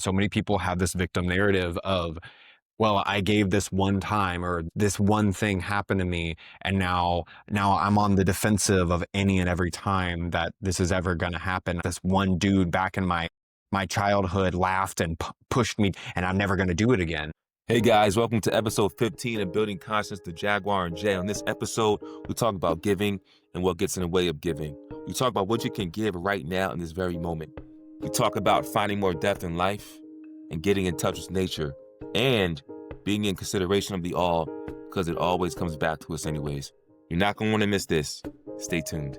So many people have this victim narrative of, well, I gave this one time or this one thing happened to me, and now I'm on the defensive of any and every time that this is ever going to happen. This one dude back in my childhood laughed and pushed me, and I'm never going to do it again. Hey guys, welcome to episode 15 of Building Conscience, the Jaguar and Jay. On this episode, we talk about giving and what gets in the way of giving. We talk about what you can give right now in this very moment. We talk about finding more depth in life and getting in touch with nature and being in consideration of the all, because it always comes back to us anyways. You're not going to want to miss this. Stay tuned.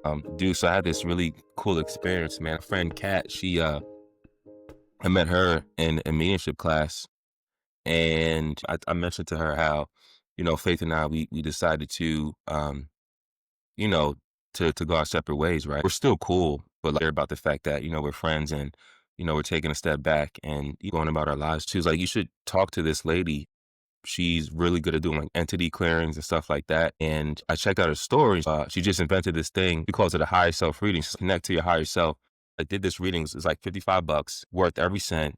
So I had this really cool experience, man. A friend, Kat, I met her in a mediumship class, and I mentioned to her how, Faith and I, we decided to, you know, to go our separate ways, right? We're still cool, but like about the fact that, we're friends and, we're taking a step back and going about our lives. She was like, you should talk to this lady. She's really good at doing like entity clearings and stuff like that. And I checked out her story. She just invented this thing. She calls it a higher self reading. So connect to your higher self. I did this reading. It's like $55, worth every cent.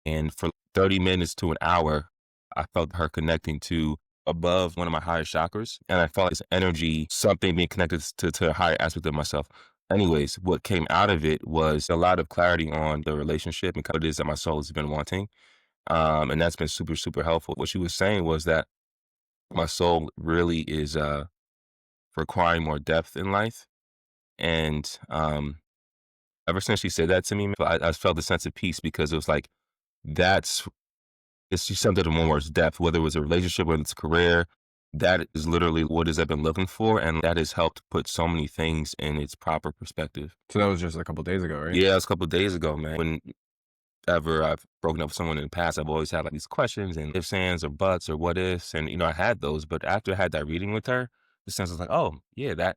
And for 30 minutes to an hour, I felt her connecting to above one of my higher chakras. And I felt this energy, something being connected to a higher aspect of myself. Anyways, what came out of it was a lot of clarity on the relationship and what it is that my soul has been wanting. And that's been super, super helpful. What she was saying was that my soul really is requiring more depth in life. And ever since she said that to me, I felt a sense of peace, because it was like, that's, it's just something in one word's depth, whether it was a relationship, whether it's a career, that is literally what it is I've been looking for. And that has helped put so many things in its proper perspective. So that was just a couple days ago, right? Yeah, it was a couple of days ago, man. Whenever I've broken up with someone in the past, I've always had like these questions and ifs, ands, or buts, or what ifs. And, I had those, but after I had that reading with her, the sense was like, oh yeah, that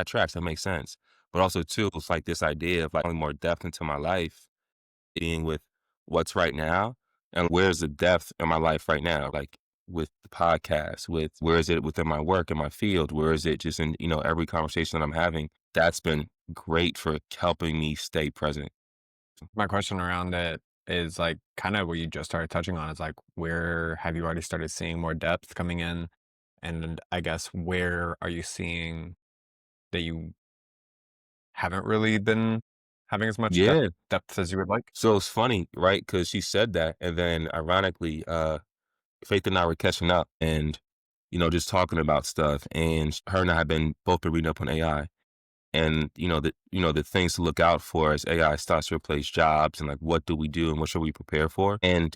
tracks, that makes sense. But also too, it's like this idea of like more depth into my life, being with what's right now and where's the depth in my life right now, like with the podcast, with where is it within my work and my field, where is it just in, every conversation that I'm having. That's been great for helping me stay present. My question around it is like kind of what you just started touching on is like, where have you already started seeing more depth coming in? And I guess where are you seeing that you haven't really been having as much Yeah. depth as you would like? So it's funny, right? Because she said that, and then ironically, Faith and I were catching up and, just talking about stuff. And her and I have both been reading up on AI, and the things to look out for as AI starts to replace jobs, and like what do we do and what should we prepare for. And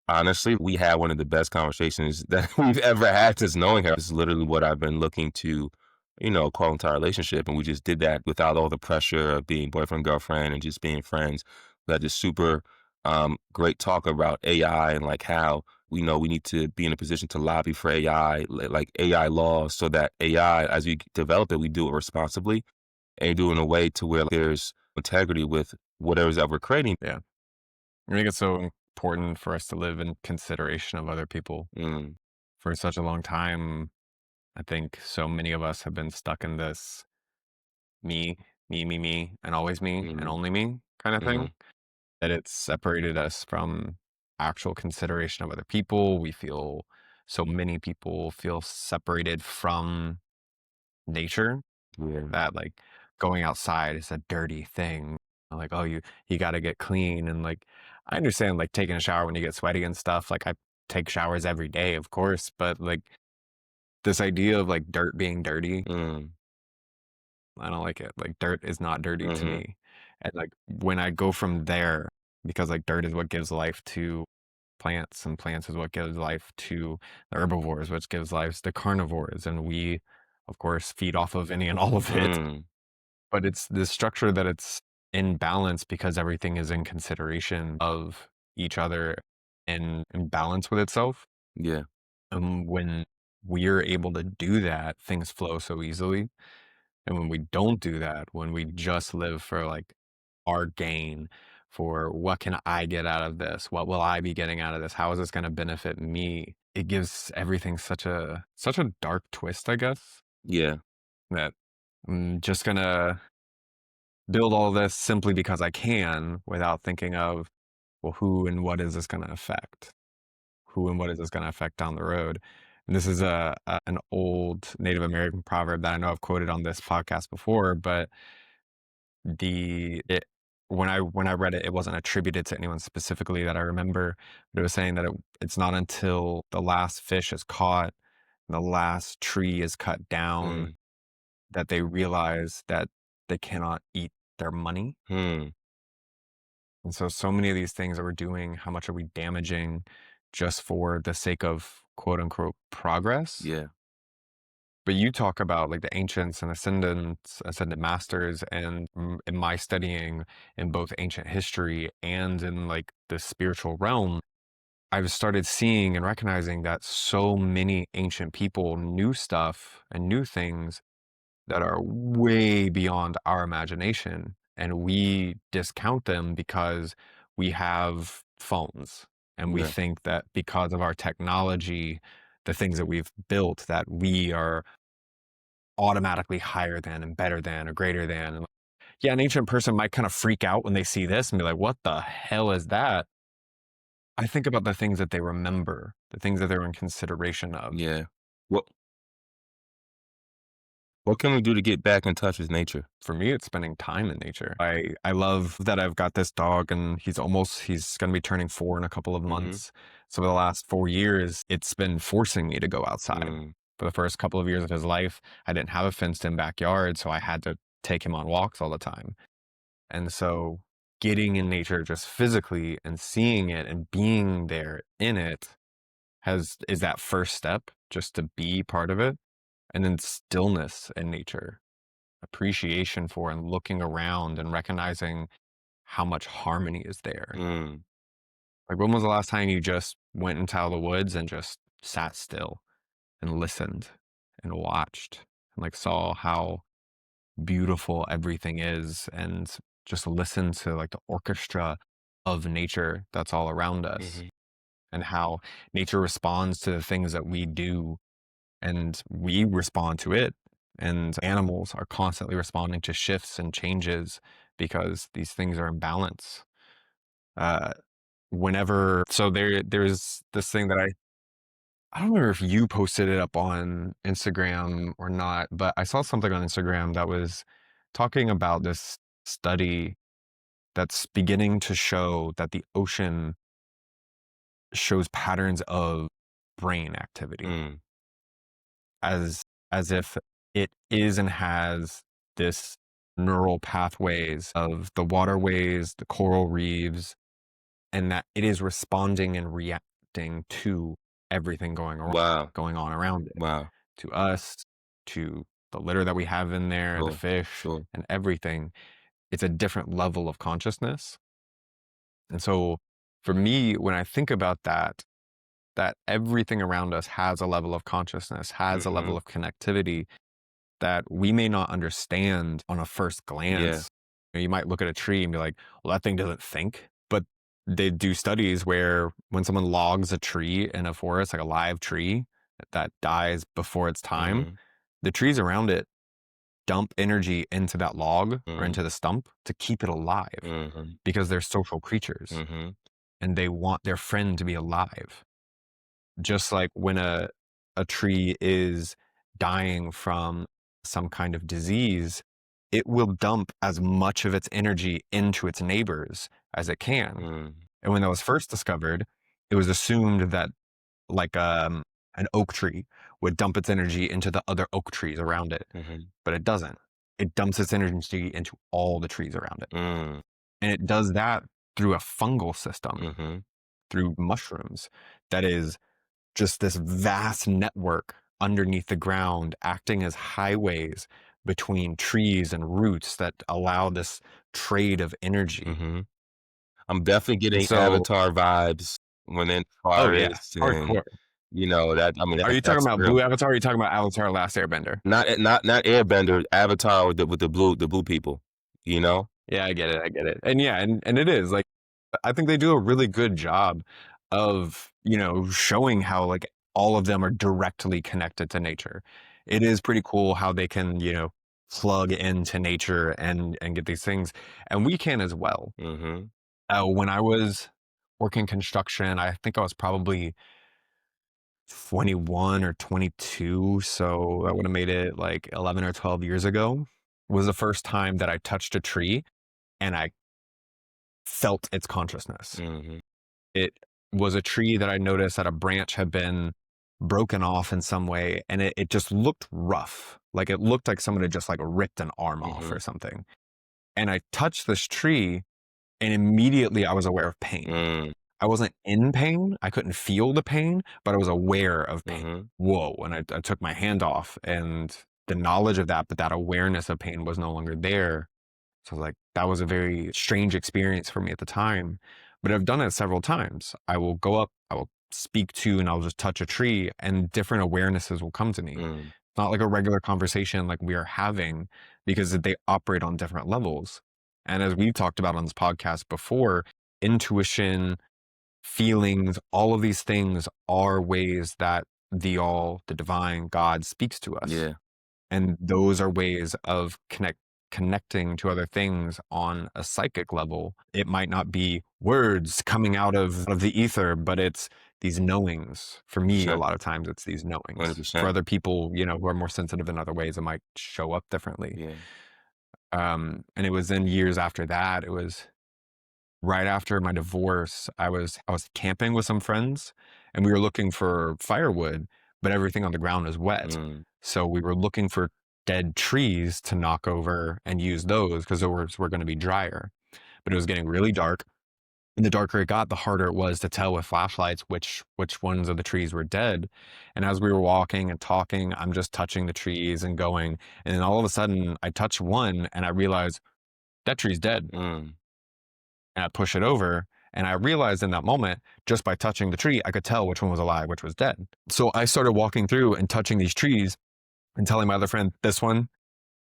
honestly, we had one of the best conversations that we've ever had since knowing her. This is literally what I've been looking to, call into our relationship. And we just did that without all the pressure of being boyfriend, girlfriend, and just being friends. We had this super great talk about AI and like how we know we need to be in a position to lobby for AI, like AI laws, so that AI, as we develop it, we do it responsibly and do it in a way to where there's integrity with whatever's that we're creating. Yeah. I think it's so important for us to live in consideration of other people. Mm, For such a long time, I think so many of us have been stuck in this me, me, and always me and mm, only me kind of thing, mm, that it's separated us from actual consideration of other people. So many people feel separated from nature, yeah. that like going outside is a dirty thing. Like, oh, you got to get clean. And like, I understand like taking a shower when you get sweaty and stuff. Like I take showers every day, of course, but like this idea of like dirt being dirty, Mm, I don't like it. Like dirt is not dirty to mhm, me. And like when I go from there, because like dirt is what gives life to plants, and plants is what gives life to the herbivores, which gives life to carnivores. And we, of course, feed off of any and all of it. mm, But it's the structure that it's in balance because everything is in consideration of each other and in balance with itself. yeah, And when we're able to do that, things flow so easily. And when we don't do that, when we just live for like our gain, for what can I get out of this? What will I be getting out of this? How is this going to benefit me? It gives everything such a dark twist, I guess, yeah, that I'm just gonna build all this simply because I can without thinking of, well, who and what is this going to affect? Who and what is this going to affect down the road? And this is an old Native American proverb that I know I've quoted on this podcast before, but the it when I read it, it wasn't attributed to anyone specifically that I remember, but it was saying that it's not until the last fish is caught, the last tree is cut down, Mm, that they realize that they cannot eat their money. hmm, And so, so many of these things that we're doing, how much are we damaging just for the sake of quote unquote progress? yeah, But you talk about like the ancients and ascendant masters, and in my studying in both ancient history and in like the spiritual realm, I've started seeing and recognizing that so many ancient people knew stuff and knew things that are way beyond our imagination. And we discount them because we have phones and we yeah, think that because of our technology, the things that we've built, that we are automatically higher than and better than or greater than. And yeah, an ancient person might kind of freak out when they see this and be like, what the hell is that? I think about the things that they remember, the things that they're in consideration of. yeah. What what can we do to get back in touch with nature? For me, it's spending time in nature. I love that I've got this dog and he's going to be turning 4 in a couple of Mhm, months. So for the last 4 years, it's been forcing me to go outside. mm, For the first couple of years of his life, I didn't have a fenced in backyard, so I had to take him on walks all the time. And so getting in nature just physically and seeing it and being there in it is that first step just to be part of it. And then stillness in nature, appreciation for and looking around and recognizing how much harmony is there. mm, Like when was the last time you just went into the woods and just sat still and listened and watched and like saw how beautiful everything is and just listen to like the orchestra of nature that's all around us mhm, and how nature responds to the things that we do and we respond to it. And animals are constantly responding to shifts and changes because these things are in balance. Uh, there's this thing that I don't remember if you posted it up on Instagram or not, but I saw something on Instagram that was talking about this study that's beginning to show that the ocean shows patterns of brain activity mm, as as if it is and has this neural pathways of the waterways, the coral reefs, and that it is responding and reacting to everything wow, going on around it, wow, to us, to the litter that we have in there, the sure, fish, sure, and everything. It's a different level of consciousness. And so for me, when I think about that, that everything around us has a level of consciousness, has a level mhm, of connectivity that we may not understand on a first yeah, glance. You might look at a tree and be like, well, that thing doesn't think. But they do studies where when someone logs a tree in a forest, like a live tree that dies before its time, mhm, the trees around it dump energy into that log or mhm, into the stump to keep it alive mhm, because they're social creatures mhm, and they want their friend to be alive. Just like when a tree is dying from some kind of disease, it will dump as much of its energy into its neighbors as it can. mm, And when that was first discovered, it was assumed that like an oak tree would dump its energy into the other oak trees around it, mhm, but it doesn't. It dumps its energy into all the trees around it. mm, And it does that through a fungal system, mhm, through mushrooms that is just this vast network underneath the ground acting as highways between trees and roots that allow this trade of energy. mhm. I'm definitely And getting so, Avatar vibes when in oh yeah, forest and, hardcore. that I mean, Are you talking that's about Blue real. Avatar? Or are you talking about Avatar Last Airbender? Not Airbender, Avatar with the blue people, you know? Yeah, I get it. I get it. And yeah, and it is like I think they do a really good job of, showing how like all of them are directly connected to nature. It is pretty cool how they can, plug into nature and get these things, and we can as well. Mhm. When I was working construction, I think I was probably 21 or 22, so that would have made it like 11 or 12 years ago, was the first time that I touched a tree and I felt its consciousness. Mhm. It was a tree that I noticed that a branch had been broken off in some way, and it just looked rough. Like it looked like someone had just like ripped an arm off or Mhm. something. And I touched this tree, and immediately I was aware of pain. Mm. I wasn't in pain. I couldn't feel the pain, but I was aware of pain. Mhm. Whoa. And I took my hand off, and the knowledge of that, but that awareness of pain was no longer there. So like that was a very strange experience for me at the time. But I've done it several times. I will go up, I will speak to, and I'll just touch a tree, and different awarenesses will come to me. Mm. Not like a regular conversation like we are having, because they operate on different levels. And as we've talked about on this podcast before, intuition, feelings, all of these things are ways that the divine, God speaks to us. Yeah. And those are ways of connecting to other things on a psychic level. It might not be words coming out of the ether, but it's these knowings. For me, a 100%. lot of times it's these knowings. For 100%. other people, who are more sensitive in other ways, it might show up differently. Yeah. And it was in years after that. It was right after my divorce. I was camping with some friends, and we were looking for firewood, but everything on the ground is wet. Mm. So we were looking for dead trees to knock over and use those because those were going to be drier. But it was getting really dark. And the darker it got, the harder it was to tell with flashlights which ones of the trees were dead. And as we were walking and talking, I'm just touching the trees and going. And then all of a sudden I touch one and I realize that tree's dead. Mm. And I push it over. And I realized in that moment, just by touching the tree, I could tell which one was alive, which was dead. So I started walking through and touching these trees and telling my other friend, this one,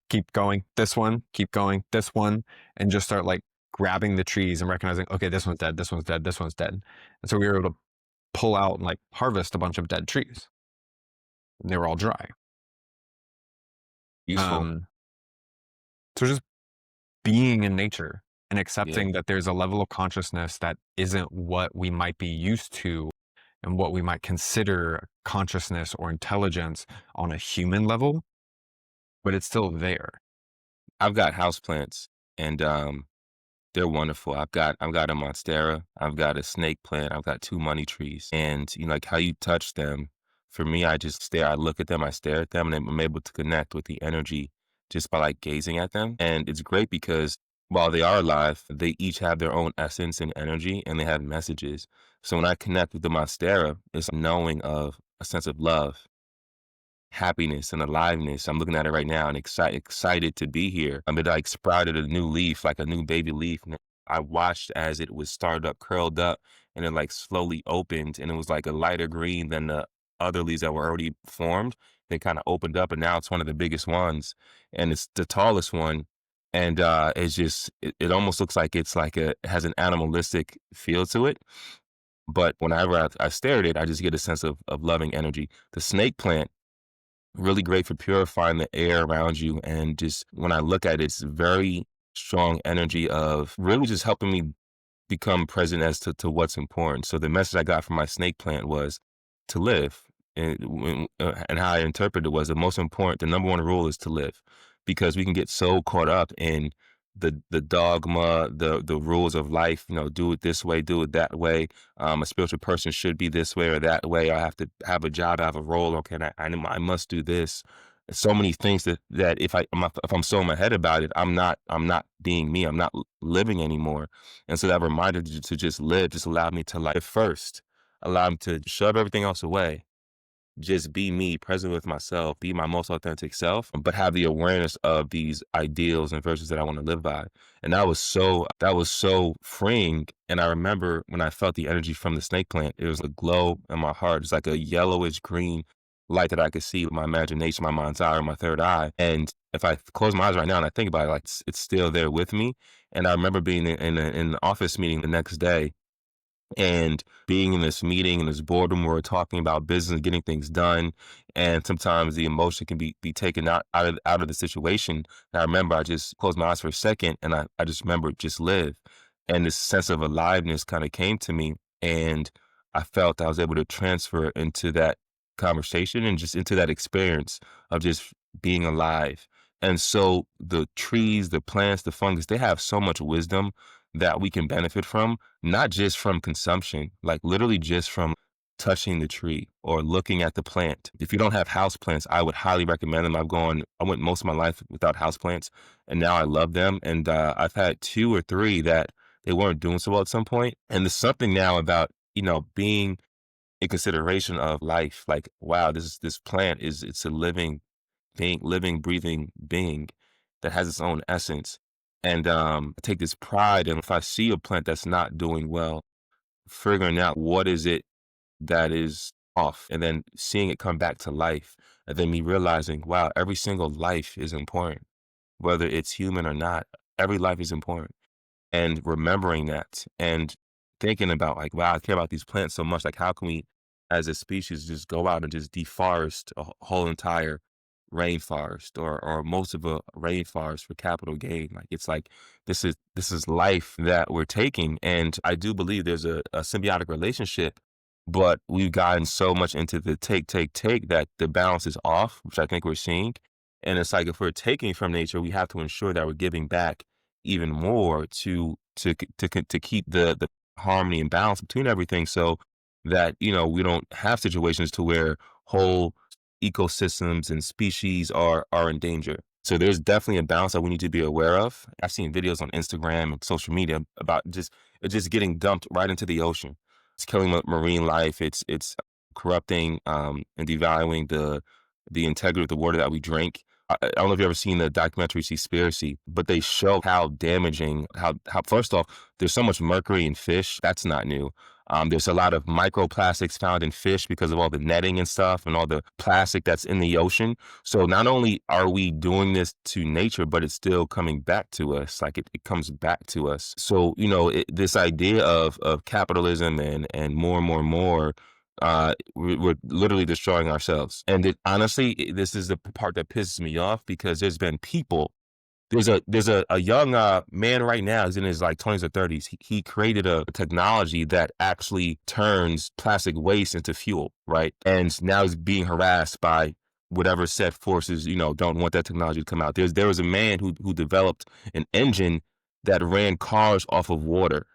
keep going, this one, keep going, this one, and just start like grabbing the trees and recognizing, okay, this one's dead, this one's dead, this one's dead. And so we were able to pull out and like harvest a bunch of dead trees. And they were all dry. Useful. Um, so just being in nature and Yeah. accepting that there's a level of consciousness that isn't what we might be used to and what we might consider consciousness or intelligence on a human level, but it's still there. I've got houseplants and they're wonderful. I've got a monstera, I've got a snake plant, I've got two money trees. And like how you touch them, for me, I just stare, I look at them, I stare at them, and I'm able to connect with the energy just by like gazing at them. And it's great because while they are alive, they each have their own essence and energy and they have messages. So when I connect with the monstera, it's a knowing of a sense of love, happiness and aliveness. I'm looking at it right now and excited to be here. It like sprouted a new leaf, like a new baby leaf. And I watched as it was started up, curled up, and it like slowly opened, and it was like a lighter green than the other leaves that were already formed. They kind of opened up, and now it's one of the biggest ones, and it's the tallest one. And it's just, it almost looks like it's like it has an animalistic feel to it. But whenever I stare at it, I just get a sense of loving energy. The snake plant, really great for purifying the air around you. And just when I look at it, it's very strong energy of really just helping me become present as to what's important. So the message I got from my snake plant was to live. And how I interpreted it was the number one rule is to live, because we can get so caught up in the dogma, the rules of life, do it this way, do it that way. A spiritual person should be this way or that way. I have to have a job, I have a role. Okay, I must do this. So many things that if I'm so in my head about it, I'm not being me. I'm not living anymore. And so that reminder to just live just allowed me to live first, allow me to shove everything else away, just be me, present with myself, be my most authentic self, but have the awareness of these ideals and virtues that I want to live by. And that was so freeing. And I remember when I felt the energy from the snake plant, it was a glow in my heart. It's like a yellowish green light that I could see with my imagination, my mind's eye, or my third eye. And if I close my eyes right now and I think about it, like it's still there with me. And I remember being in an office meeting the next day, And being in this meeting in this boardroom where we're talking about business, getting things done, and sometimes the emotion can be taken out of the situation. And I remember I just closed my eyes for a second, and I just remember just live, and this sense of aliveness kind of came to me, and I felt I was able to transfer into that conversation and just into that experience of just being alive. And so the trees, the plants, the fungus, they have so much wisdom that we can benefit from, not just from consumption, like literally just from touching the tree or looking at the plant. If you don't have house plants, I would highly recommend them. I went most of my life without house plants, and now I love them. And I've had two or three that they weren't doing so well at some point. And there's something now about, being in consideration of life. Like, wow, this plant it's a living, breathing being that has its own essence. And I take this pride in if I see a plant that's not doing well, figuring out what is it that is off, and then seeing it come back to life, and then me realizing, wow, every single life is important, whether it's human or not. Every life is important, and remembering that and thinking about like, wow, I care about these plants so much. Like, how can we, as a species, just go out and just deforest a whole entire rainforest or most of a rainforest for capital gain? Like, it's like this is life that we're taking, and I do believe there's a symbiotic relationship. But we've gotten so much into the take that the balance is off, which I think we're seeing. And it's like if we're taking from nature, we have to ensure that we're giving back even more to keep the harmony and balance between everything, so that we don't have situations to where whole ecosystems and species are in danger. So there's definitely a balance that we need to be aware of. I've seen videos on Instagram and social media about just getting dumped right into the ocean. It's killing marine life. It's corrupting and devaluing the integrity of the water that we drink. I don't know if you've ever seen the documentary Seaspiracy, but they show how damaging, how first off, there's so much mercury in fish. That's not new. There's a lot of microplastics found in fish because of all the netting and stuff and all the plastic that's in the ocean. So not only are we doing this to nature, but it's still coming back to us. Like it comes back to us. So, this idea of capitalism and more and more and more, we're literally destroying ourselves. And honestly, this is the part that pisses me off because there's been people. There's a young man right now. He's in his like 20s or 30s. He created a technology that actually turns plastic waste into fuel, right? And now he's being harassed by whatever set forces don't want that technology to come out. There was a man who developed an engine that ran cars off of water,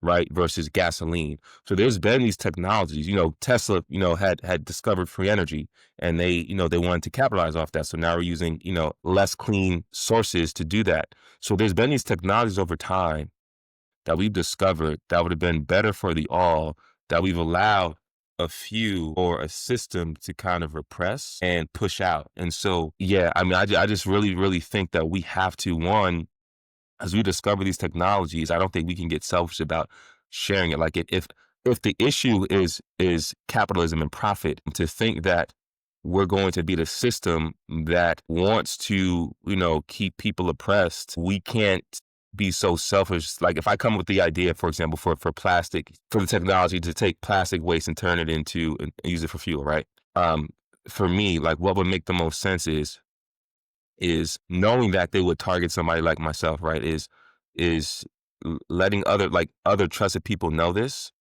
right, versus gasoline. So there's been these technologies. Tesla, had discovered free energy, and they wanted to capitalize off that. So now we're using, less clean sources to do that. So there's been these technologies over time that we've discovered that would have been better for the all, that we've allowed a few or a system to kind of repress and push out. And so, yeah, I mean, I just really, really think that we have to, one, as we discover these technologies, I don't think we can get selfish about sharing it. Like if the issue is capitalism and profit, to think that we're going to be the system that wants to, keep people oppressed, we can't be so selfish. Like if I come with the idea, for example, for plastic, for the technology to take plastic waste and turn it into and use it for fuel, right? Um, for me, like what would make the most sense is knowing that they would target somebody like myself, right? Is letting other trusted people know this,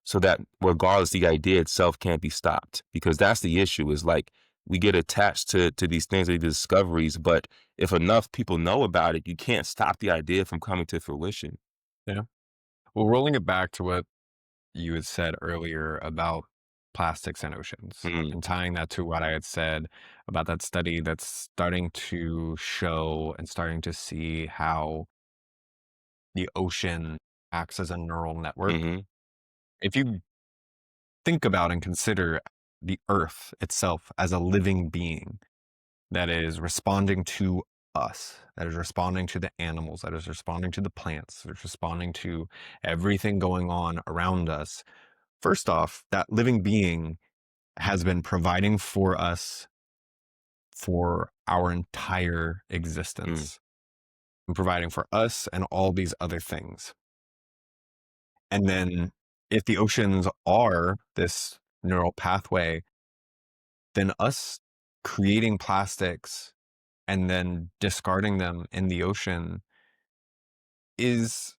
so that regardless, the idea itself can't be stopped. Because that's the issue, is like we get attached to these things, these discoveries, but if enough people know about it, you can't stop the idea from coming to fruition. Yeah. Well, rolling it back to what you had said earlier about plastics and oceans Mm, and tying that to what I had said about that study that's starting to show and starting to see how the ocean acts as a neural network. hmm If you think about and consider the earth itself as a living being that is responding to us, that is responding to the animals, that is responding to the plants, that is responding to everything going on around us. First off, that living being has been providing for us for our entire mm, existence and providing for us and all these other things. And then if the oceans are this neural pathway, then us creating plastics and then discarding them in the ocean is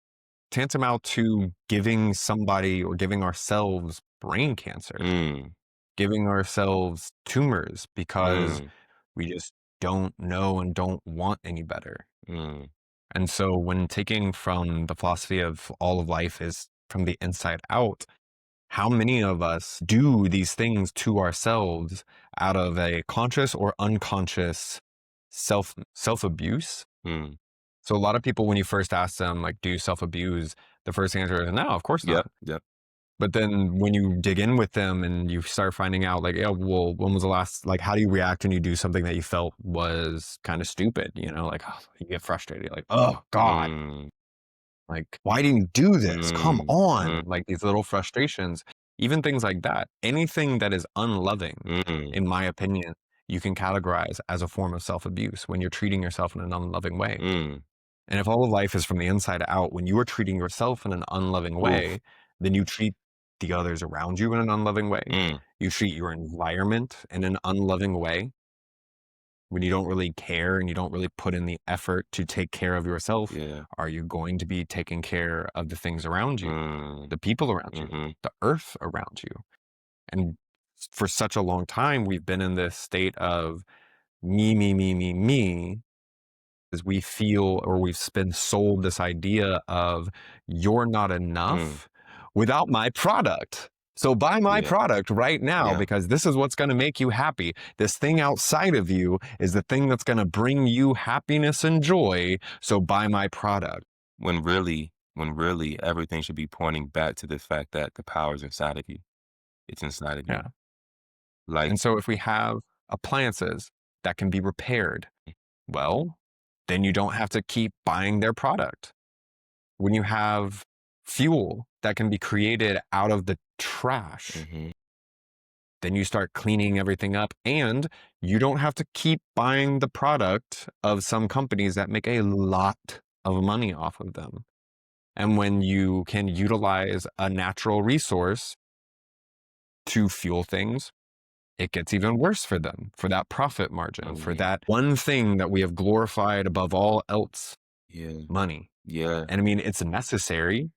tantamount to giving somebody or giving ourselves brain cancer, Mm, giving ourselves tumors because mm, we just don't know and don't want any better. mm, And so when taking from the philosophy of all of life is from the inside out, how many of us do these things to ourselves out of a conscious or unconscious self abuse? mm. So a lot of people, when you first ask them, like, do you self abuse? The first answer is no, of course Yep, not. yep. But then when you dig in with them and you start finding out, like, yeah, well, when was the last, like, how do you react when you do something that you felt was kind of stupid? You know, like, oh, you get frustrated, like, oh God, Mm, like, why didn't you do this? Come mm, mm, on. Like these little frustrations, even things like that. Anything that is unloving, mm, in my opinion, you can categorize as a form of self abuse when you're treating yourself in an unloving way. mm. And if all of life is from the inside out, when you are treating yourself in an unloving Oof. way, then you treat the others around you in an unloving way. Mm, You treat your environment in an unloving way. When you don't really care and you don't really put in the effort to take care of yourself, yeah. are you going to be taking care of the things around you, Mm, the people around you, mhm, the earth around you? And for such a long time, we've been in this state of me, is we feel or we've been sold this idea of you're not mm. enough without my product. So buy my Yeah, product right now yeah. because this is what's going to make you happy. This thing outside of you is the thing that's going to bring you happiness and joy. So buy my product. When really everything should be pointing back to the fact that the power is inside of you. It's inside of you. Yeah. Like, And so if we have appliances that can be repaired, well, then you don't have to keep buying their product. When you have fuel that can be created out of the trash, mhm, then you start cleaning everything up and you don't have to keep buying the product of some companies that make a lot of money off of them. And when you can utilize a natural resource to fuel things, it gets even worse for them, for that profit margin, oh, for yeah, that one thing that we have glorified above all else, yeah, money. yeah, And I mean, it's necessary.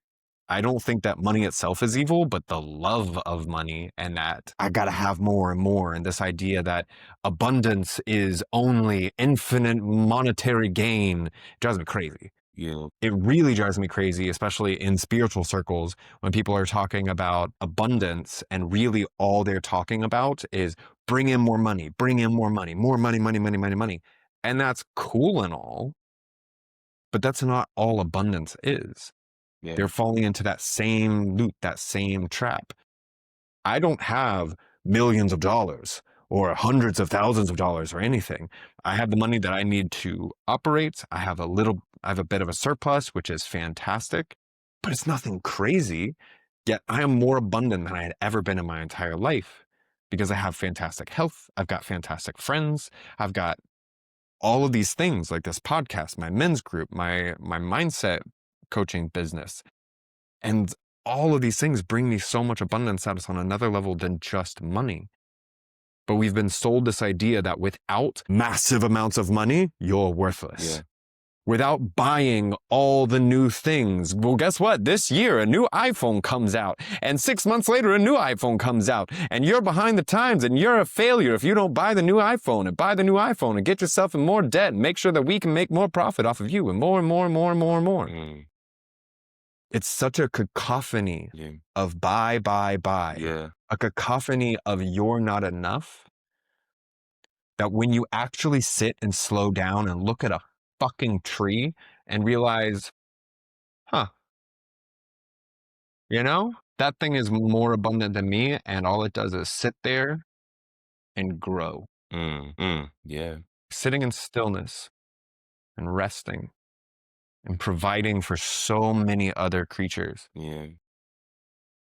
I don't think that money itself is evil, but the love of money and that I gotta have more and more, and this idea that abundance is only infinite monetary gain drives me crazy. yeah, It really drives me crazy, especially in spiritual circles, when people are talking about abundance and really all they're talking about is bring in more money, money, money, money, money. And that's cool and all, but that's not all abundance is. yeah, They're falling into that same loop, that same trap. I don't have millions of dollars or hundreds of thousands of dollars or anything. I have the money that I need to operate. I have a bit of a surplus, which is fantastic, but it's nothing crazy. Yet I am more abundant than I had ever been in my entire life because I have fantastic health. I've got fantastic friends. I've got all of these things like this podcast, my men's group, my mindset coaching business. And all of these things bring me so much abundance that it's on another level than just money. But we've been sold this idea that without massive amounts of money, you're worthless. yeah, Without buying all the new things. Well, guess what? This year, a new iPhone comes out. And 6 months later, a new iPhone comes out. And you're behind the times and you're a failure if you don't buy the new iPhone and buy the new iPhone and get yourself in more debt and make sure that we can make more profit off of you and more and more and more and more and more. mm, It's such a cacophony yeah, of buy, yeah, a cacophony of you're not enough that when you actually sit and slow down and look at a fucking tree and realize, huh, that thing is more abundant than me and all it does is sit there and grow. yeah, Sitting in stillness and resting and providing for so many other creatures. yeah,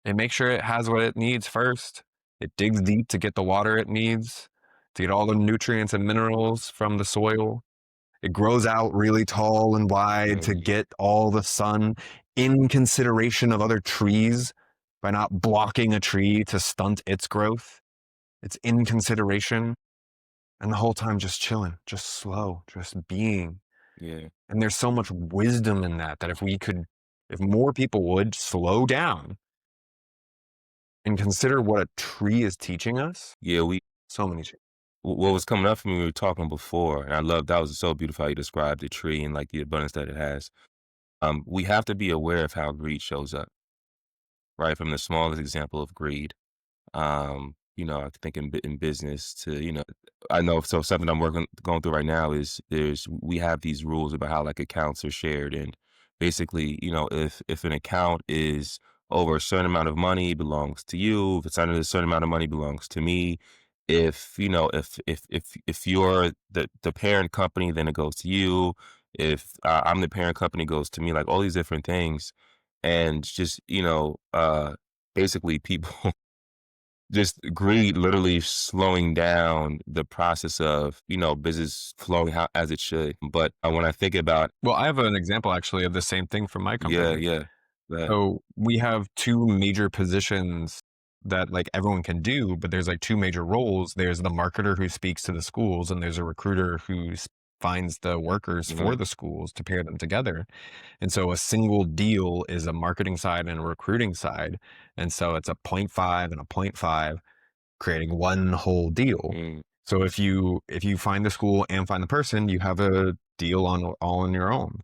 It makes sure it has what it needs first. It digs deep to get the water it needs, to get all the nutrients and minerals from the soil. It grows out really tall and wide to mm, get all the sun in consideration of other trees by not blocking a tree to stunt its growth. It's inconsideration. And the whole time just chilling, just slow, just being. Yeah. And there's so much wisdom in that, that if more people would slow down and consider what a tree is teaching us, Yeah, so many changes. what was coming up for me when we were talking before, and I love that was so beautiful how you described the tree and like the abundance that it has. We have to be aware of how greed shows up, right? From the smallest example of greed. I think in business to, I know, so something I'm going through right now is we have these rules about how like accounts are shared. And basically, if an account is over a certain amount of money, it belongs to you. If it's under a certain amount of money, it belongs to me. If you're the parent company, then it goes to you. If I'm the parent company, it goes to me, like all these different things. And just, basically people just greed literally slowing down the process of, business flowing how as it should. But, when I think about Well, I have an example actually of the same thing from my yeah, company. yeah, that So we have two major positions that like everyone can do, but there's like two major roles. There's the marketer who speaks to the schools, and there's a recruiter who finds the workers for mhm, the schools to pair them together. And so a single deal is a marketing side and a recruiting side. And so it's a point 0.5 and a point 0.5 creating one whole deal. mm, So if you find the school and find the person, you have a deal on all on your own.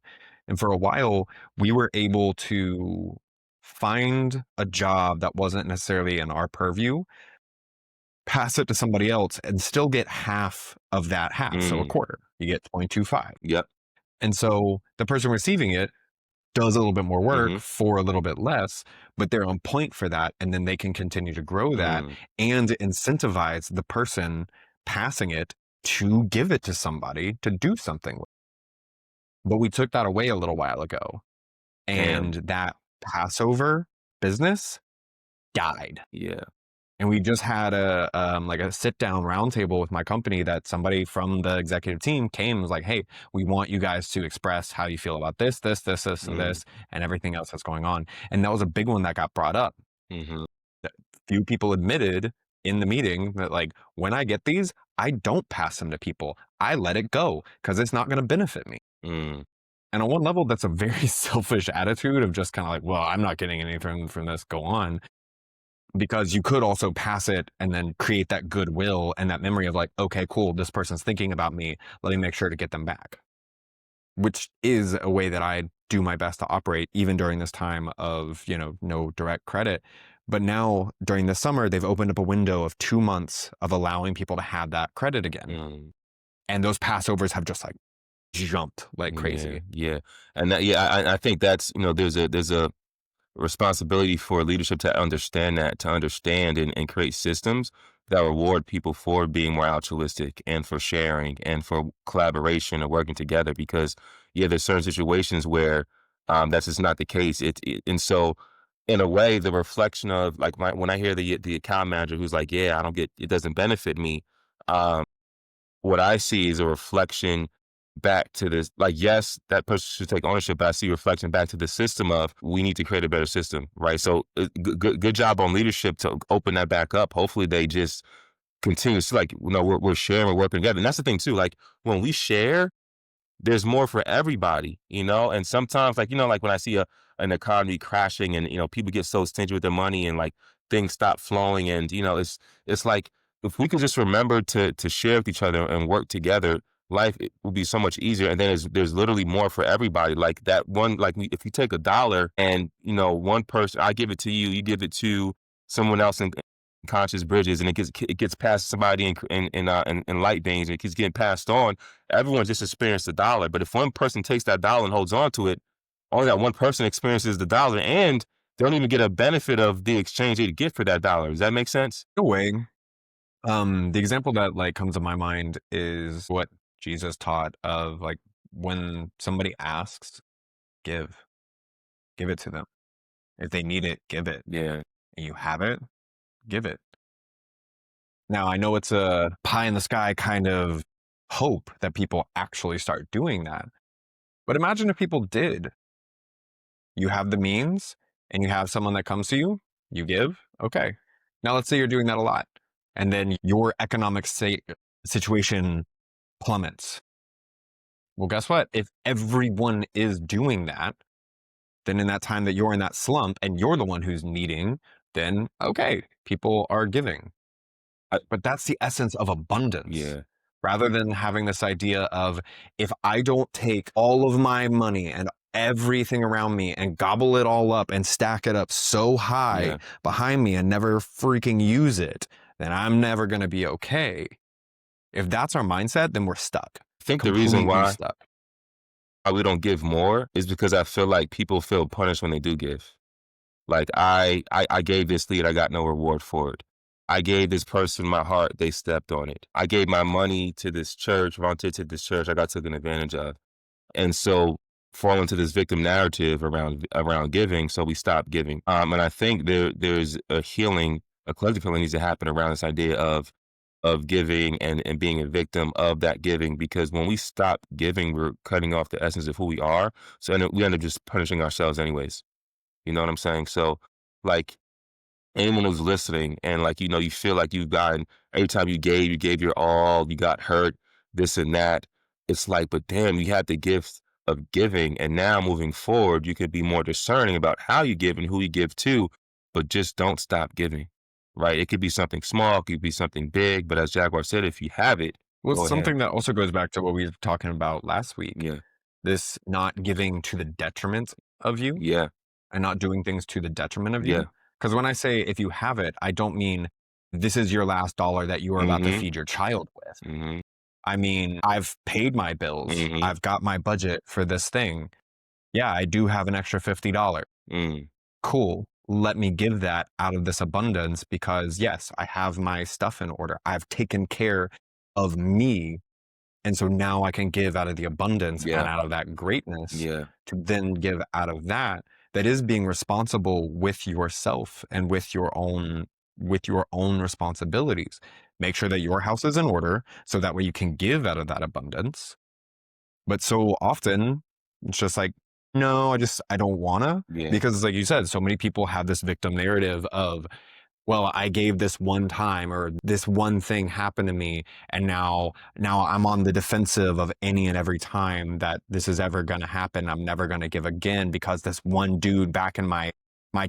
And for a while, we were able to find a job that wasn't necessarily in our purview, pass it to somebody else, and still get half of that half. So a mm, quarter, you get 0.25. yep, And so the person receiving it does a little bit more work mhm, for a little bit less, but they're on point for that. And then they can continue to grow that mm, and incentivize the person passing it to give it to somebody to do something with. But we took that away a little while ago. damn, And that Passover business died. yeah, And we just had like a sit down roundtable with my company that somebody from the executive team came and was like, "Hey, we want you guys to express how you feel about this, mm, and everything else that's going on." And that was a big one that got brought up. mhm, That few people admitted in the meeting that like, when I get these, I don't pass them to people. I let it go because it's not going to benefit me. mm, And on one level, that's a very selfish attitude of just kind of like, well, I'm not getting anything from this. Go on. Because you could also pass it and then create that goodwill and that memory of like, okay, cool, this person's thinking about me. Let me make sure to get them back, which is a way that I do my best to operate even during this time of, no direct credit. But now during the summer, they've opened up a window of 2 months of allowing people to have that credit again. mm, And those Passovers have just like jumped like yeah, crazy. yeah. And that, yeah, I think that's, there's a responsibility for leadership to understand that, to understand and create systems that reward people for being more altruistic and for sharing and for collaboration and working together. Because yeah, there's certain situations where that's just not the case. And so in a way, the reflection of like when I hear the account manager who's like, yeah, I don't get it doesn't benefit me. Um, what I see is a reflection back to this, like, yes, that person should take ownership, but I see reflection back to the system of we need to create a better system, right? So good job on leadership to open that back up. Hopefully they just continue to like, we're sharing, we're working together. And that's the thing too, like when we share, there's more for everybody, and sometimes like when I see an economy crashing and people get so stingy with their money and like things stop flowing and it's like if we could just remember to share with each other and work together, life it will be so much easier. And then there's literally more for everybody. Like that one, like if you take $1 and one person, I give it to you, you give it to someone else in conscious bridges, and it gets past somebody in light beams, and it keeps getting passed on. Everyone just experienced $1. But if one person takes that dollar and holds on to it, only that one person experiences the dollar, and they don't even get a benefit of the exchange they get for that dollar. Does that make sense? In a way, the example that like comes to my mind is what Jesus taught of like, when somebody asks, give, give it to them. If they need it, give it. Yeah. And you have it, give it. Now, I know it's a pie in the sky kind of hope that people actually start doing that. But imagine if people did. You have the means and you have someone that comes to you. You give? Okay. Now let's say you're doing that a lot. And then your economic situation plummets. Well, guess what? If everyone is doing that, then in that time that you're in that slump and you're the one who's needing, then okay, people are giving. I, But that's the essence of abundance. yeah, Rather than having this idea of if I don't take all of my money and everything around me and gobble it all up and stack it up so high yeah. behind me and never freaking use it, then I'm never going to be okay. If that's our mindset, then we're stuck, I think the reason completely why stuck. we don't give more is because I feel like people feel punished when they do give. Like I gave this lead, I got no reward for it. I gave this person my heart, they stepped on it. I gave my money to this church, volunteered to this church, I got taken advantage of. And so fall into this victim narrative around giving, so we stop giving. And I think there's a healing, a collective healing needs to happen around this idea of giving and being a victim of that giving, because when we stop giving, we're cutting off the essence of who we are. So and we end up just punishing ourselves anyways. You know what I'm saying? So like anyone who's listening and like, you feel like you've gotten every time you gave your all, you got hurt, this and that. It's like, but damn, you had the gift of giving. And now moving forward, you could be more discerning about how you give and who you give to, but just don't stop giving. Right? It could be something small, it could be something big, but as Jaguar said, if you have it, Well, it's go ahead. something that also goes back to what we were talking about last week. Yeah. This not giving to the detriment of you Yeah. and not doing things to the detriment of Yeah. you. Because when I say if you have it, I don't mean this is your last dollar that you are about to Mm-hmm. feed your child with. Mm-hmm. I mean, I've paid my bills. Mm-hmm. I've got my budget for this thing. Yeah, I do have an extra $50. Mm. Cool. Let me give that out of this abundance because, yes, I have my stuff in order. I've taken care of me. And so now I can give out of the abundance and Yeah. out of that greatness Yeah. to then give out of that. That is being responsible with yourself and with your own responsibilities. Make sure that your house is in order so that way you can give out of that abundance. But so often it's just like, no, I don't wanna. Yeah. Because like you said, so many people have this victim narrative of, well, I gave this one time or this one thing happened to me. And now I'm on the defensive of any and every time that this is ever going to happen. I'm never going to give again because this one dude back in my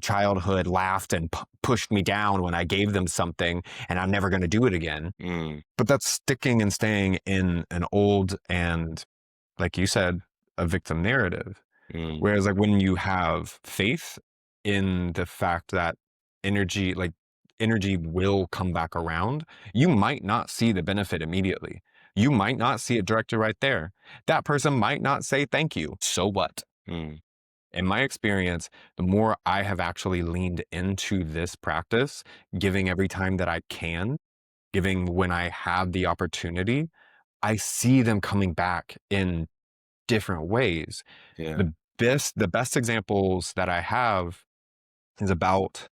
childhood laughed and pushed me down when I gave them something and I'm never going to do it again. Mm. But that's sticking and staying in an old and, like you said, a victim narrative. Mm. Whereas like when you have faith in the fact that energy, like energy will come back around, you might not see the benefit immediately. You might not see it directly right there. That person might not say thank you. So what? Mm. In my experience, the more I have actually leaned into this practice, giving every time that I can, giving when I have the opportunity, I see them coming back in different ways. Yeah. The best examples that I have is about,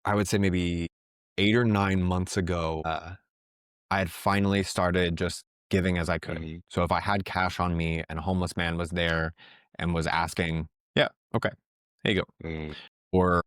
I would say maybe 8 or 9 months ago. I had finally started just giving as I could. Mhm. So if I had cash on me and a homeless man was there and was asking, yeah, okay, here you go. Mm. Or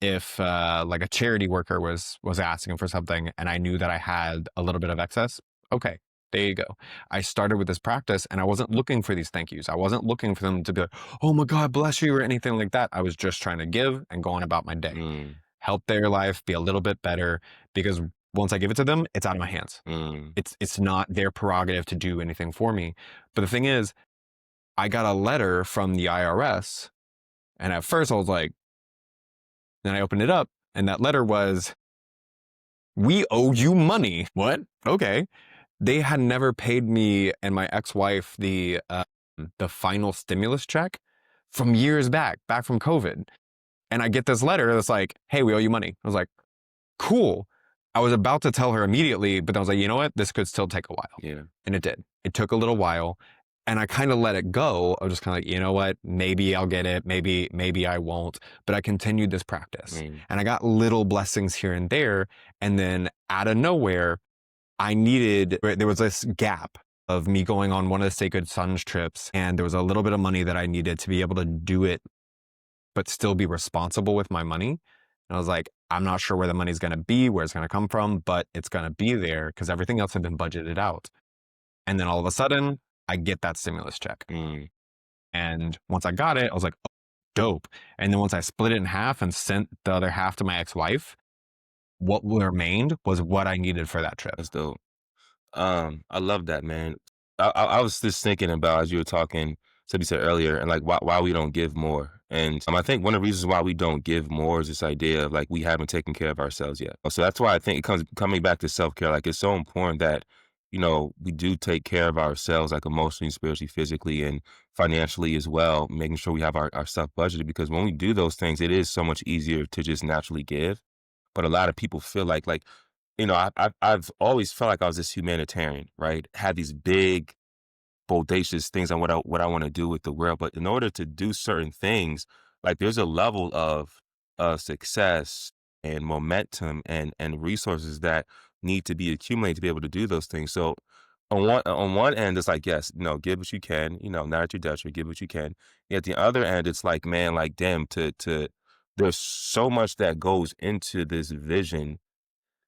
if like a charity worker was asking for something and I knew that I had a little bit of excess, okay, there you go. I started with this practice and I wasn't looking for these thank yous. I wasn't looking for them to be like, oh my God, bless you or anything like that. I was just trying to give and going about my day, Mm. help their life be a little bit better because once I give it to them, it's out of my hands. Mm. It's not their prerogative to do anything for me. But the thing is, I got a letter from the IRS and at first I was like, then I opened it up and that letter was, we owe you money. What? Okay. They had never paid me and my ex-wife the final stimulus check from years back from COVID. And I get this letter that's like, hey, we owe you money. I was like, cool. I was about to tell her immediately, but I was like, you know what? This could still take a while. Yeah. And it did. It took a little while. And I kind of let it go. I was just kind of like, you know what? Maybe I'll get it. Maybe I won't. But I continued this practice. Mm. And I got little blessings here and there. And then out of nowhere, there was this gap of me going on one of the Sacred Sons trips. And there was a little bit of money that I needed to be able to do it, but still be responsible with my money. And I was like, I'm not sure where the money's going to be, where it's going to come from, but it's going to be there because everything else had been budgeted out. And then all of a sudden, I get that stimulus check. Mm, And once I got it, I was like, oh, dope. And then once I split it in half and sent the other half to my ex wife, what remained was what I needed for that trip. that's dope. I love that, man. I was just thinking about as you were talking, so you said earlier, and like why we don't give more. And I think one of the reasons why we don't give more is this idea of like we haven't taken care of ourselves yet. So that's why I think it comes coming back to self care. Like it's so important that we do take care of ourselves, like emotionally, spiritually, physically, and financially as well. Making sure we have our stuff budgeted because when we do those things, it is so much easier to just naturally give. But a lot of people feel like I've always felt like I was this humanitarian, right? Had these big, bodacious things on what I want to do with the world. But in order to do certain things, like there's a level of success and momentum and resources that need to be accumulated to be able to do those things. So on one end, it's like, yes, give what you can, not at your detriment, give what you can. At the other end, it's like, man, like damn, to there's so much that goes into this vision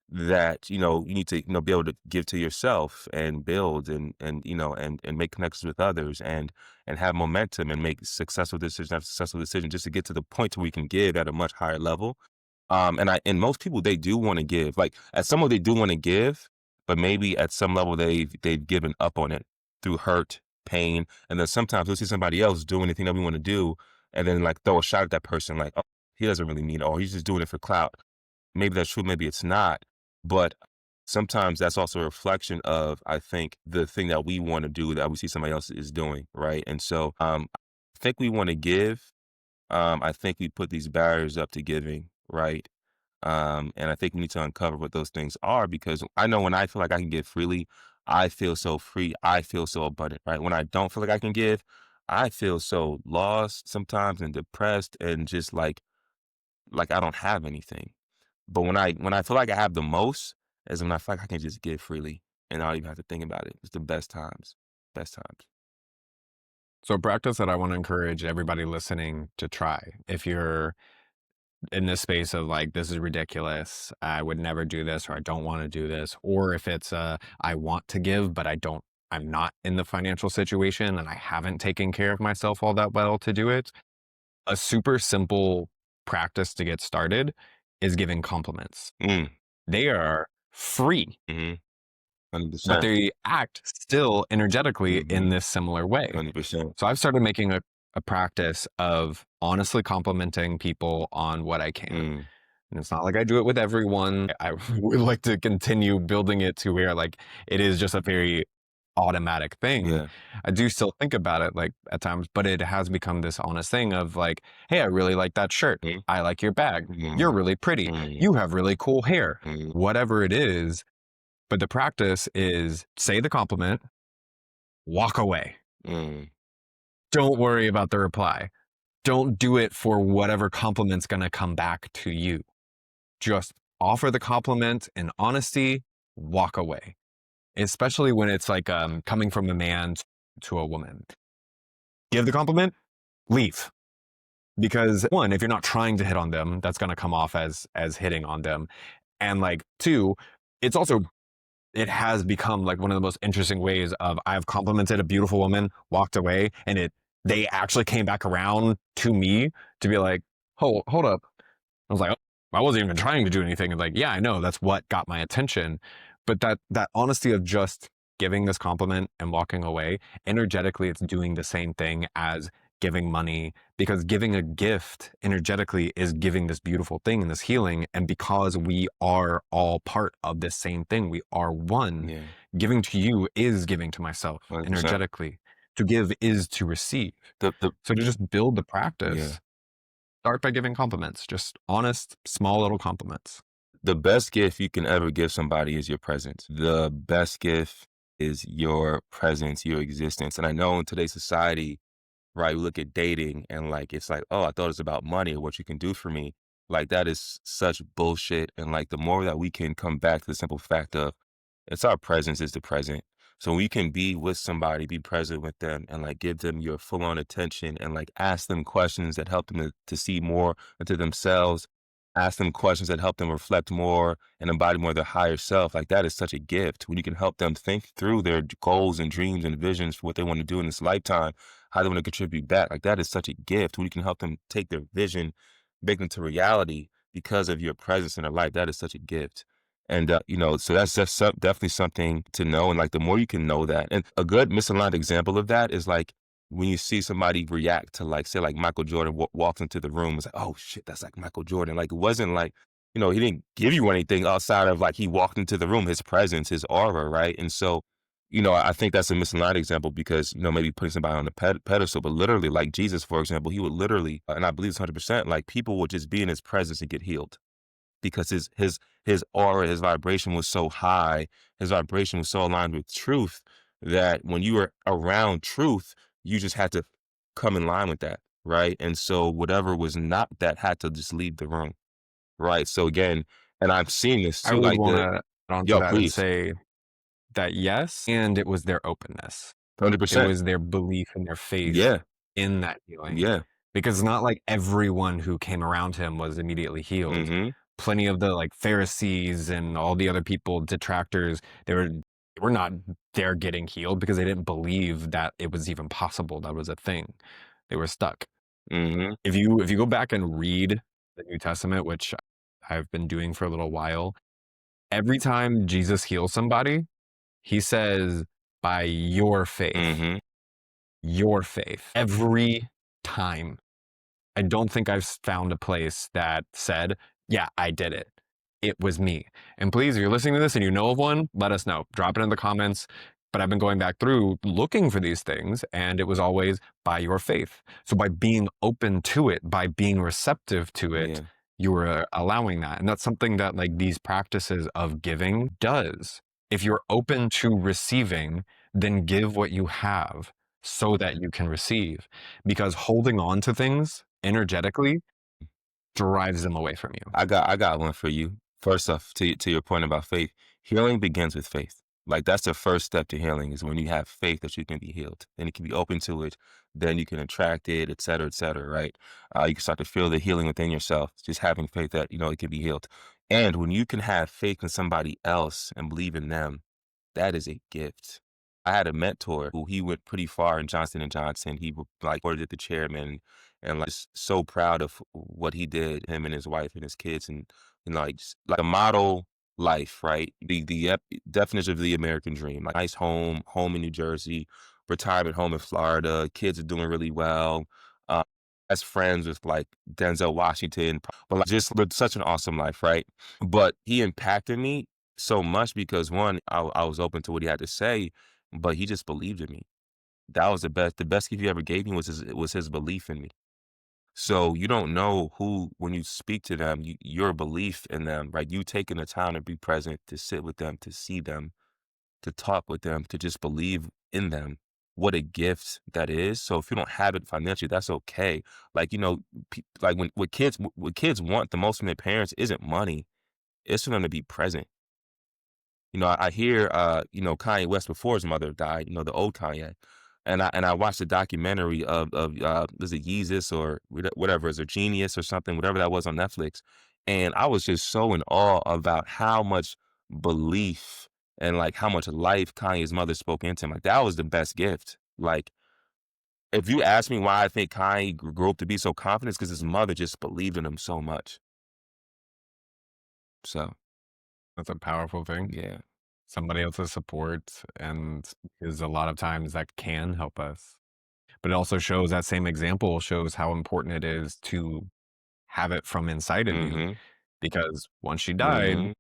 that you need to be able to give to yourself and build and make connections with others and have momentum and make successful decisions after successful decision just to get to the point where we can give at a much higher level. And most people, they do want to give, like at some level they do want to give, but maybe at some level they've given up on it through hurt, pain, and then sometimes we'll see somebody else doing anything that we want to do and then like throw a shot at that person like, oh, he doesn't really mean it, or he's just doing it for clout. Maybe that's true, maybe it's not. But sometimes that's also a reflection of, I think, the thing that we want to do that we see somebody else is doing, right? And so I think we want to give. I think we put these barriers up to giving, right? And I think we need to uncover what those things are because I know when I feel like I can give freely, I feel so free. I feel so abundant, right? When I don't feel like I can give, I feel so lost sometimes and depressed and just like I don't have anything. But when I feel like I have the most is when I feel like I can just give freely and I don't even have to think about it. It's the best times. Best times. So, a practice that I want to encourage everybody listening to try if you're in this space of like, this is ridiculous, I would never do this, or I don't want to do this, or if it's I want to give, but I'm not in the financial situation and I haven't taken care of myself all that well to do it. A super simple practice to get started is giving compliments. Mm, They are free, mhm, but 100%. they act still energetically in Mhm, this similar way. 100%. So I've started making a practice of honestly complimenting people on what I can. Mm, And it's not like I do it with everyone. I would like to continue building it to where like it is just a very automatic thing. yeah. I do still think about it like at times, but it has become this honest thing of like, hey, I really like that shirt. Mm, I like your bag. You're mm, really pretty. mm, You have really cool hair. mm, Whatever it is. But the practice is say the compliment, walk away. mm, Don't worry about the reply. Don't do it for whatever compliment's going to come back to you. Just offer the compliment in honesty, walk away. Especially when it's like coming from a man to a woman. Give the compliment, leave. Because one, if you're not trying to hit on them, that's going to come off as hitting on them. And like two, it's also it has become like one of the most interesting ways of I've complimented a beautiful woman, walked away, and they actually came back around to me to be like, hold up. I was like, oh, I wasn't even trying to do anything. And like, yeah, I know that's what got my attention. But that honesty of just giving this compliment and walking away, energetically, it's doing the same thing as giving money because giving a gift energetically is giving this beautiful thing and this healing. And because we are all part of this same thing, we are one. yeah. Giving to you is giving to myself 100%. energetically. To give is to receive. The So to just build the yeah. practice, start by giving compliments, just honest, small little compliments. The best gift you can ever give somebody is your presence. The best gift is your presence, your existence. And I know in today's society, right? We look at dating and like it's like, oh, I thought it was about money or what you can do for me. Like that is such bullshit. And like the more that we can come back to the simple fact of it's our presence is the present. So we can be with somebody, be present with them and like give them your full on attention and like ask them questions that help them to see more into themselves. ask them questions that help them reflect more and embody more of their higher self, like that is such a gift when you can help them think through their goals and dreams and visions for what they want to do in this lifetime, how they want to contribute back. Like that is such a gift when you can help them take their vision, make them to reality because of your presence in their life. That is such a gift. And, so that's just definitely something to know. And like the more you can know that, and a good misaligned example of that is like when you see somebody react to like, say, like Michael Jordan walks into the room, it's like, oh shit, that's like Michael Jordan. Like it wasn't like, he didn't give you anything outside of like he walked into the room, his presence, his aura, right? And so, I think that's a misaligned example because, maybe putting somebody on the pedestal, but literally like Jesus, for example, he would literally, and I believe it's 100%, like people would just be in his presence and get healed because his aura, his vibration was so high, his vibration was so aligned with truth that when you were around truth, you just had to come in line with that, right? And so whatever was not that had to just leave the room, right? So again, and I'm seeing this I too, would like want to add on to yo, that and please, say that yes, and it was their openness. It 100%, was their belief and their faith yeah, in that healing. yeah, Because it's not like everyone who came around him was immediately healed. mm-hmm, Plenty of the like Pharisees and all the other people, detractors, they were not there getting healed because they didn't believe that it was even possible. That was a thing. They were stuck. mm-hmm, If you go back and read the New Testament, which I've been doing for a little while, every time Jesus heals somebody, he says, by mm-hmm, your faith, every time. I don't think I've found a place that said, yeah, I did it. It was me. And please, if you're listening to this and you know of one, let us know. Drop it in the comments. But I've been going back through looking for these things, and it was always by your faith. So by being open to it, by being receptive to it, yeah, you were allowing that. And that's something that like these practices of giving does. If you're open to receiving, then give what you have so that you can receive. Because holding on to things energetically drives them away from you. I got one for you. First off, to your point about faith, healing begins with faith. Like that's the first step to healing is when you have faith that you can be healed. Then you can be open to it. Then you can attract it, et cetera, right? You can start to feel the healing within yourself, just having faith that, it can be healed. And when you can have faith in somebody else and believe in them, that is a gift. I had a mentor who he went pretty far in Johnson and Johnson. He would like ordered the chairman and like just so proud of what he did, him and his wife and his kids, and like just, like a model life, right? The definition of the American dream, like nice home in New Jersey, retirement home in Florida, kids are doing really well. Uh, as friends with like Denzel Washington, but like just lived such an awesome life, right? But he impacted me so much because one, I was open to what he had to say, but he just believed in me. That was the best gift he ever gave me was his belief in me. So you don't know who, when you speak to them, your belief in them, right? You taking the time to be present, to sit with them, to see them, to talk with them, to just believe in them. What a gift that is. So if you don't have it financially, that's okay. Like, like when what kids want the most from their parents isn't money. It's for them to be present. I hear, Kanye West before his mother died, the old Kanye. And I watched a documentary of was it Yeezus or whatever, is it Genius or something, whatever that was on Netflix. And I was just so in awe about how much belief and like how much life Kanye's mother spoke into him. Like that was the best gift. Like if you ask me why I think Kanye grew up to be so confident, it's because his mother just believed in him so much. So That's a powerful thing. yeah. Somebody else's support and is a lot of times that can help us. But it also shows that same example shows how important it is to have it from inside of you. Mm-hmm. Because once she died, Mm-hmm.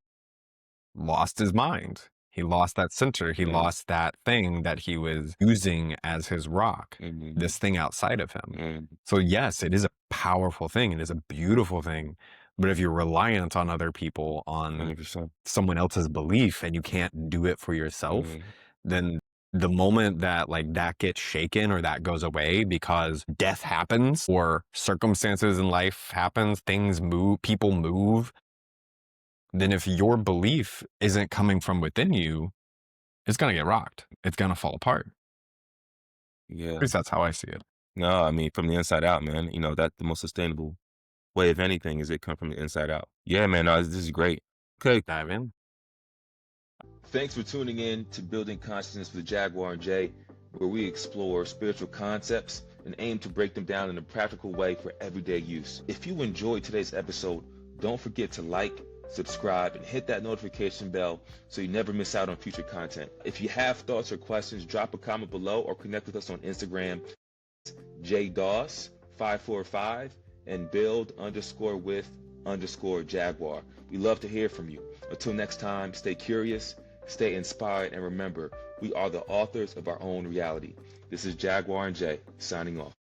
lost his mind. He lost that center. He Yeah. lost that thing that he was using as his rock, Mm-hmm. this thing outside of him. Mm-hmm. So, yes, it is a powerful thing. It is a beautiful thing. But if you're reliant on other people, on 100%. someone else's belief, and you can't do it for yourself, Mhm. then the moment that like that gets shaken or that goes away because death happens or circumstances in life happens, things move, people move, then if your belief isn't coming from within you, it's going to get rocked. It's going to fall apart. At Yeah. least that's how I see it. No, I mean, from the inside out, man, that's the most sustainable way of anything is it come from the inside out. Yeah, man, no, this is great. Okay. Dive in. Thanks for tuning in to Building Consciousness with Jaguar and Jay, where we explore spiritual concepts and aim to break them down in a practical way for everyday use. If you enjoyed today's episode, don't forget to like, subscribe, and hit that notification bell so you never miss out on future content. If you have thoughts or questions, drop a comment below or connect with us on Instagram, jdoss545 and build_with_Jaguar. We love to hear from you. Until next time, stay curious, stay inspired, and remember, we are the authors of our own reality. This is Jaguar and Jay, signing off.